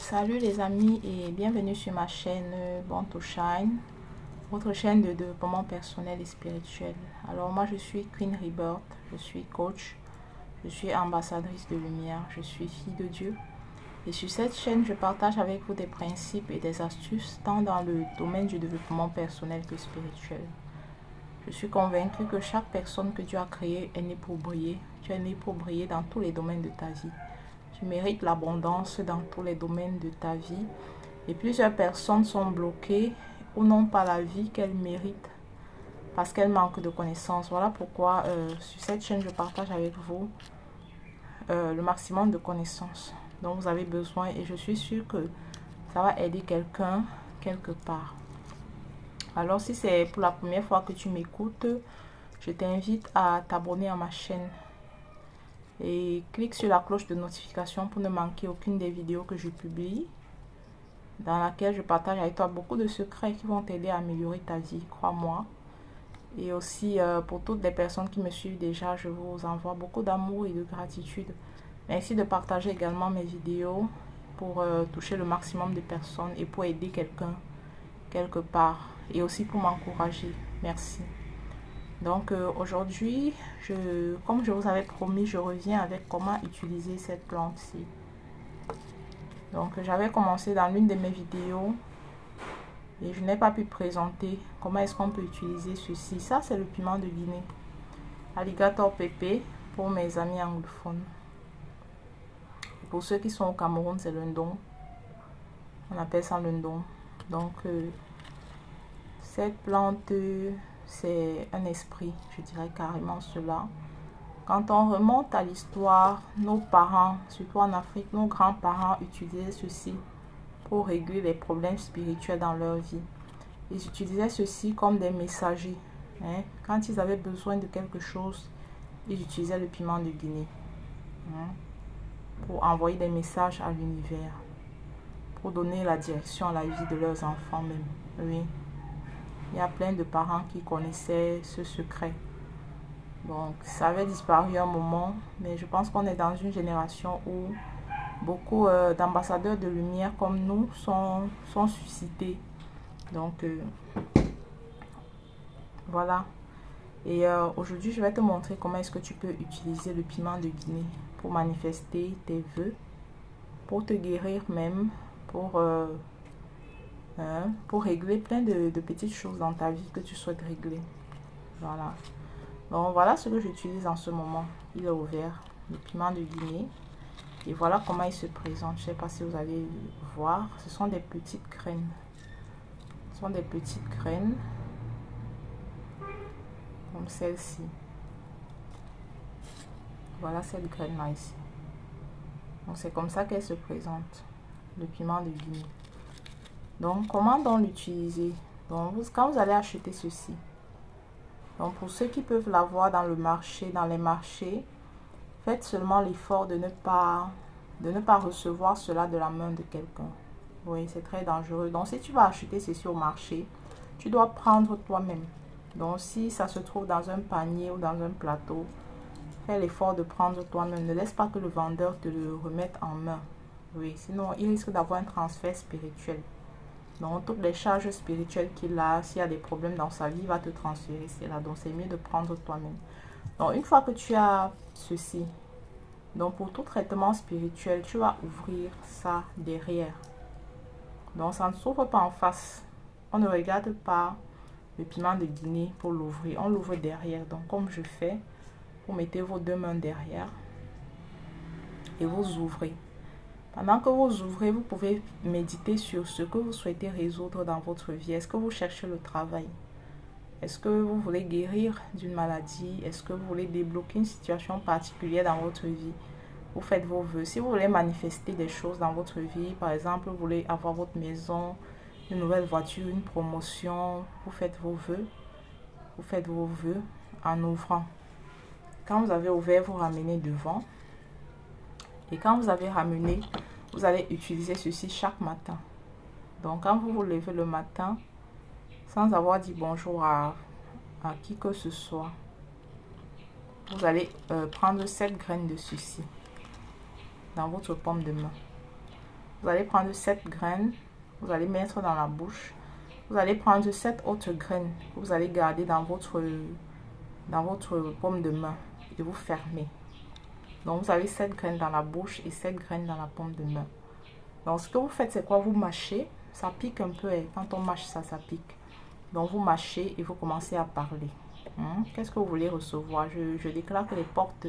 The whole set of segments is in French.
Salut les amis et bienvenue sur ma chaîne Born to Shine, votre chaîne de développement personnel et spirituel. Alors moi je suis Queen Rebirth, je suis coach, je suis ambassadrice de lumière, je suis fille de Dieu. Et sur cette chaîne je partage avec vous des principes et des astuces tant dans le domaine du développement personnel que spirituel. Je suis convaincue que chaque personne que Dieu a créée est née pour briller. Tu es née pour briller dans tous les domaines de ta vie. Tu mérites l'abondance dans tous les domaines de ta vie. Et plusieurs personnes sont bloquées ou n'ont pas la vie qu'elles méritent parce qu'elles manquent de connaissances. Voilà pourquoi sur cette chaîne, je partage avec vous le maximum de connaissances dont vous avez besoin. Et je suis sûre que ça va aider quelqu'un quelque part. Alors si c'est pour la première fois que tu m'écoutes, je t'invite à t'abonner à ma chaîne. Et clique sur la cloche de notification pour ne manquer aucune des vidéos que je publie, dans laquelle je partage avec toi beaucoup de secrets qui vont t'aider à améliorer ta vie, crois-moi. Et aussi pour toutes les personnes qui me suivent déjà, je vous envoie beaucoup d'amour et de gratitude. Merci de partager également mes vidéos pour toucher le maximum de personnes et pour aider quelqu'un quelque part et aussi pour m'encourager. Merci. Donc aujourd'hui, comme je vous avais promis, je reviens avec comment utiliser cette plante-ci. Donc j'avais commencé dans l'une de mes vidéos et je n'ai pas pu présenter comment est-ce qu'on peut utiliser ceci. Ça c'est le piment de Guinée, alligator pepper pour mes amis anglophones. Et pour ceux qui sont au Cameroun, c'est le ndong. On appelle ça le ndong. Donc cette plante, c'est un esprit, je dirais carrément cela. Quand on remonte à l'histoire, nos parents, surtout en Afrique, nos grands-parents utilisaient ceci pour régler les problèmes spirituels dans leur vie. Ils utilisaient ceci comme des messagers. Quand ils avaient besoin de quelque chose, ils utilisaient le piment de Guinée pour envoyer des messages à l'univers, pour donner la direction à la vie de leurs enfants même. Oui. Il y a plein de parents qui connaissaient ce secret. Donc, ça avait disparu un moment, mais je pense qu'on est dans une génération où beaucoup d'ambassadeurs de lumière comme nous sont suscités. Donc, voilà. Et aujourd'hui, je vais te montrer comment est-ce que tu peux utiliser le piment de Guinée pour manifester tes vœux, pour te guérir même, pour régler plein de petites choses dans ta vie que tu souhaites régler. Voilà. Donc voilà ce que j'utilise en ce moment. Il est ouvert, le piment de Guinée. Et voilà comment il se présente. Je ne sais pas si vous allez voir. Ce sont des petites graines. Ce sont des petites graines. Comme celle-ci. Voilà cette graine-là ici. Donc c'est comme ça qu'elle se présente. Le piment de Guinée. Donc comment donc l'utiliser? Donc quand vous allez acheter ceci. Donc pour ceux qui peuvent l'avoir dans le marché, dans les marchés, faites seulement l'effort de ne pas recevoir cela de la main de quelqu'un. Oui, c'est très dangereux. Donc si tu vas acheter ceci au marché, tu dois prendre toi-même. Donc si ça se trouve dans un panier ou dans un plateau, fais l'effort de prendre toi-même. Ne laisse pas que le vendeur te le remette en main. Oui, sinon il risque d'avoir un transfert spirituel. Donc, toutes les charges spirituelles qu'il a, s'il y a des problèmes dans sa vie, il va te transférer cela. Donc, c'est mieux de prendre toi-même. Donc, une fois que tu as ceci, donc pour tout traitement spirituel, tu vas ouvrir ça derrière. Donc, ça ne s'ouvre pas en face. On ne regarde pas le piment de Guinée pour l'ouvrir. On l'ouvre derrière. Donc, comme je fais, vous mettez vos deux mains derrière et vous ouvrez. Pendant que vous ouvrez, vous pouvez méditer sur ce que vous souhaitez résoudre dans votre vie. Est-ce que vous cherchez le travail? Est-ce que vous voulez guérir d'une maladie? Est-ce que vous voulez débloquer une situation particulière dans votre vie? Vous faites vos vœux. Si vous voulez manifester des choses dans votre vie, par exemple, vous voulez avoir votre maison, une nouvelle voiture, une promotion, vous faites vos vœux. Vous faites vos vœux en ouvrant. Quand vous avez ouvert, vous ramenez devant. Et quand vous avez ramené, vous allez utiliser ceci chaque matin. Donc, quand vous vous levez le matin, sans avoir dit bonjour à qui que ce soit, vous allez prendre cette graine de ceci dans votre paume de main. Vous allez prendre 7 graines. Vous allez mettre dans la bouche. Vous allez prendre 7 autres graines que vous allez garder dans votre paume de main et vous fermez. Donc, vous avez 7 graines dans la bouche et 7 graines dans la paume de main. Donc, ce que vous faites, c'est quoi? Vous mâchez. Ça pique un peu. Quand on mâche ça, ça pique. Donc, vous mâchez et vous commencez à parler. Qu'est-ce que vous voulez recevoir? Je déclare que les portes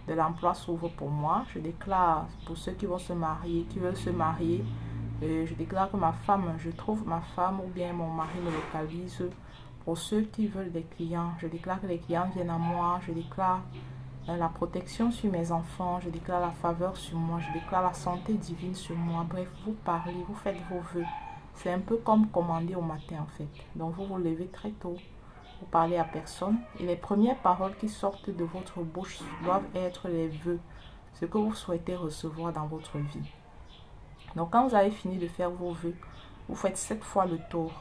de l'emploi s'ouvrent pour moi. Je déclare pour ceux qui vont se marier, qui veulent se marier. Je déclare que je trouve ma femme ou bien mon mari me localise. Pour ceux qui veulent des clients, je déclare que les clients viennent à moi. Je déclare la protection sur mes enfants. Je déclare la faveur sur moi. Je déclare la santé divine sur moi. Bref, vous parlez, vous faites vos vœux. C'est un peu comme commander au matin en fait. Donc vous vous levez très tôt. Vous parlez à personne. Et les premières paroles qui sortent de votre bouche doivent être les vœux. Ce que vous souhaitez recevoir dans votre vie. Donc quand vous avez fini de faire vos vœux, vous faites 7 fois le tour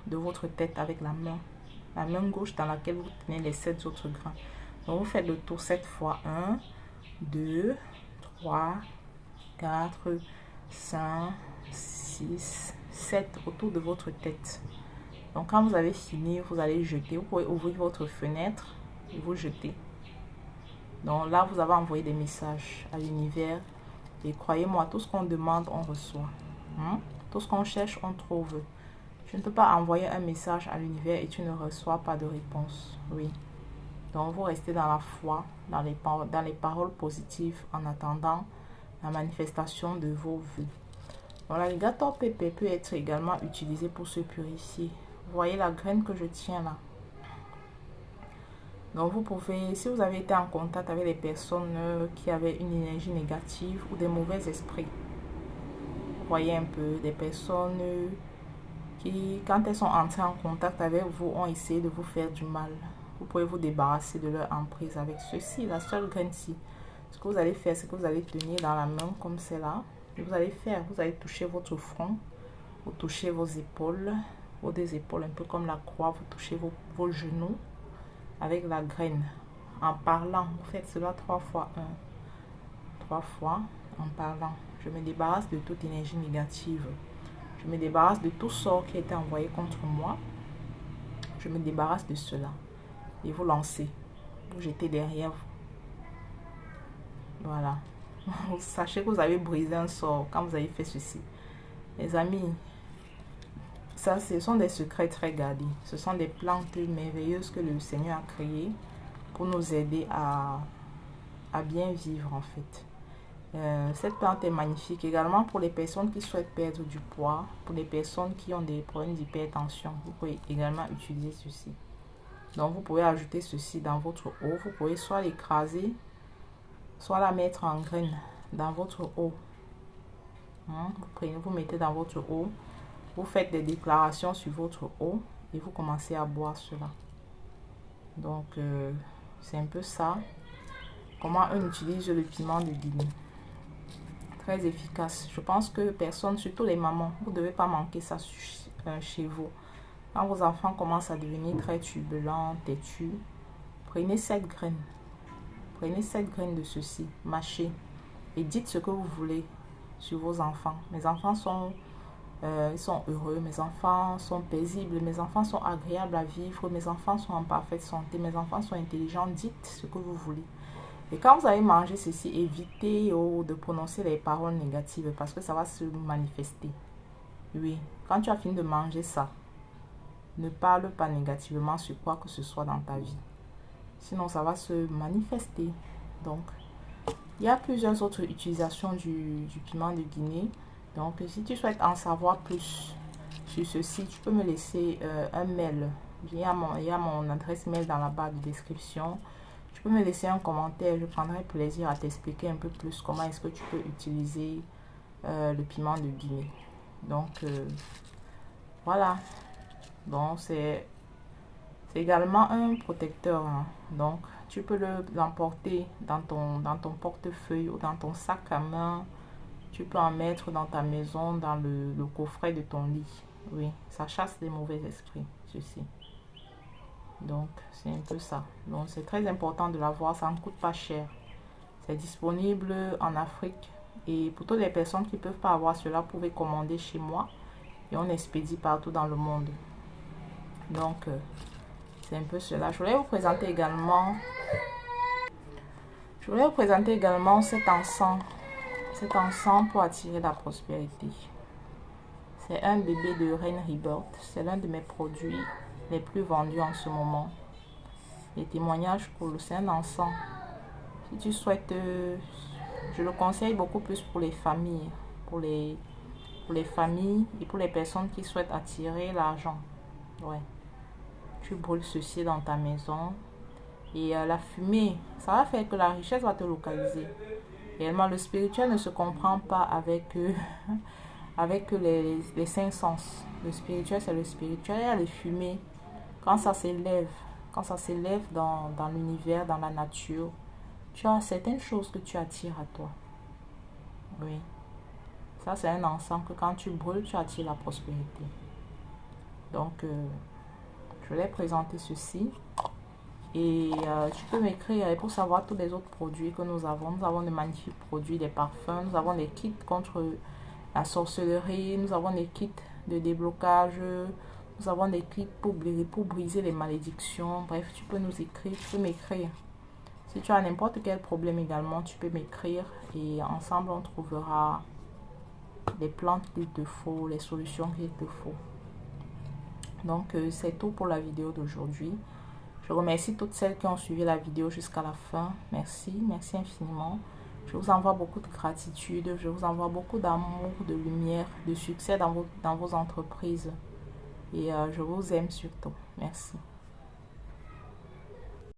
de votre tête avec la main gauche dans laquelle vous tenez les 7 autres grains. Donc vous faites le tour 7 fois. 1, 2, 3, 4, 5, 6, 7 autour de votre tête. Donc quand vous avez fini, vous allez jeter. Vous pouvez ouvrir votre fenêtre et vous jeter. Donc là, vous avez envoyé des messages à l'univers. Et croyez-moi, tout ce qu'on demande, on reçoit. Tout ce qu'on cherche, on trouve. Je ne peux pas envoyer un message à l'univers et tu ne reçois pas de réponse. Oui. Donc, vous restez dans la foi, dans les paroles positives en attendant la manifestation de vos vœux. Donc, l'alligator pépé peut être également utilisé pour se purifier. Vous voyez la graine que je tiens là. Donc, vous pouvez, si vous avez été en contact avec des personnes qui avaient une énergie négative ou des mauvais esprits, vous voyez un peu des personnes qui, quand elles sont entrées en contact avec vous, ont essayé de vous faire du mal. Vous pouvez vous débarrasser de leur emprise avec ceci, la seule graine-ci. Ce que vous allez faire, c'est que vous allez tenir dans la main comme celle-là. Et vous allez toucher votre front, vous touchez vos épaules, vos deux épaules un peu comme la croix, vous touchez vos genoux avec la graine. En parlant, vous faites cela 3 fois. 3 fois en parlant. Je me débarrasse de toute énergie négative. Je me débarrasse de tout sort qui a été envoyé contre moi. Je me débarrasse de cela. Et vous lancez. Vous jetez derrière vous. Voilà. Sachez que vous avez brisé un sort quand vous avez fait ceci. Les amis, ça, ce sont des secrets très gardés. Ce sont des plantes merveilleuses que le Seigneur a créées pour nous aider à bien vivre en fait. Cette plante est magnifique également pour les personnes qui souhaitent perdre du poids, pour les personnes qui ont des problèmes d'hypertension. Vous pouvez également utiliser ceci. Donc vous pouvez ajouter ceci dans votre eau. Vous pouvez soit l'écraser, soit la mettre en graine dans votre eau. Vous mettez dans votre eau. Vous faites des déclarations sur votre eau et vous commencez à boire cela. Donc c'est un peu ça. Comment on utilise le piment de Guinée. Très efficace. Je pense que personne, surtout les mamans, vous ne devez pas manquer ça chez vous. Quand vos enfants commencent à devenir très turbulents, têtus, prenez 7 graines. Prenez 7 graines de ceci, mâchez et dites ce que vous voulez sur vos enfants. Mes enfants sont heureux, mes enfants sont paisibles, mes enfants sont agréables à vivre, mes enfants sont en parfaite santé, mes enfants sont intelligents. Dites ce que vous voulez. Et quand vous allez manger ceci, évitez de prononcer les paroles négatives parce que ça va se manifester. Oui, quand tu as fini de manger ça, ne parle pas négativement sur quoi que ce soit dans ta vie. Sinon, ça va se manifester. Donc, il y a plusieurs autres utilisations du piment de Guinée. Donc, si tu souhaites en savoir plus sur ceci, tu peux me laisser un mail. Il y a mon adresse mail dans la barre de description. Tu peux me laisser un commentaire, je prendrai plaisir à t'expliquer un peu plus comment est-ce que tu peux utiliser le piment de Guinée. Donc, voilà. Donc, c'est également un protecteur. Donc, tu peux l'emporter dans ton portefeuille ou dans ton sac à main. Tu peux en mettre dans ta maison, dans le coffret de ton lit. Oui, ça chasse les mauvais esprits, ceci. Donc, c'est un peu ça. Donc, c'est très important de l'avoir. Ça ne coûte pas cher. C'est disponible en Afrique Et pour toutes les personnes qui ne peuvent pas avoir cela, vous pouvez commander chez moi. Et on expédie partout dans le monde. Donc, c'est un peu cela. Je voulais vous présenter également cet encens. Cet encens pour attirer la prospérité. C'est un bébé de Reine Rebirth. C'est l'un de mes produits les plus vendus en ce moment. Les témoignages coulent. C'est un encens. Si tu souhaites, je le conseille beaucoup plus pour les familles. Pour les familles et pour les personnes qui souhaitent attirer l'argent. Ouais. Tu brûles ceci dans ta maison. Et la fumée, ça va faire que la richesse va te localiser. Réellement, le spirituel ne se comprend pas avec, avec les cinq sens. Le spirituel, c'est le spirituel. Il y a les fumées. Quand ça s'élève dans l'univers, dans la nature, tu as certaines choses que tu attires à toi. Oui. Ça, c'est un encens que quand tu brûles, tu attires la prospérité. Donc, je vais présenter ceci. Et tu peux m'écrire pour savoir tous les autres produits que nous avons. Nous avons de magnifiques produits, des parfums. Nous avons des kits contre la sorcellerie. Nous avons des kits de déblocage. Nous avons des kits pour briser les malédictions. Bref, tu peux nous écrire. Tu peux m'écrire. Si tu as n'importe quel problème également, tu peux m'écrire. Et ensemble, on trouvera les plantes qu'il te faut, les solutions qu'il te faut. Donc, c'est tout pour la vidéo d'aujourd'hui. Je remercie toutes celles qui ont suivi la vidéo jusqu'à la fin. Merci, merci infiniment. Je vous envoie beaucoup de gratitude. Je vous envoie beaucoup d'amour, de lumière, de succès dans vos entreprises. Et je vous aime surtout. Merci.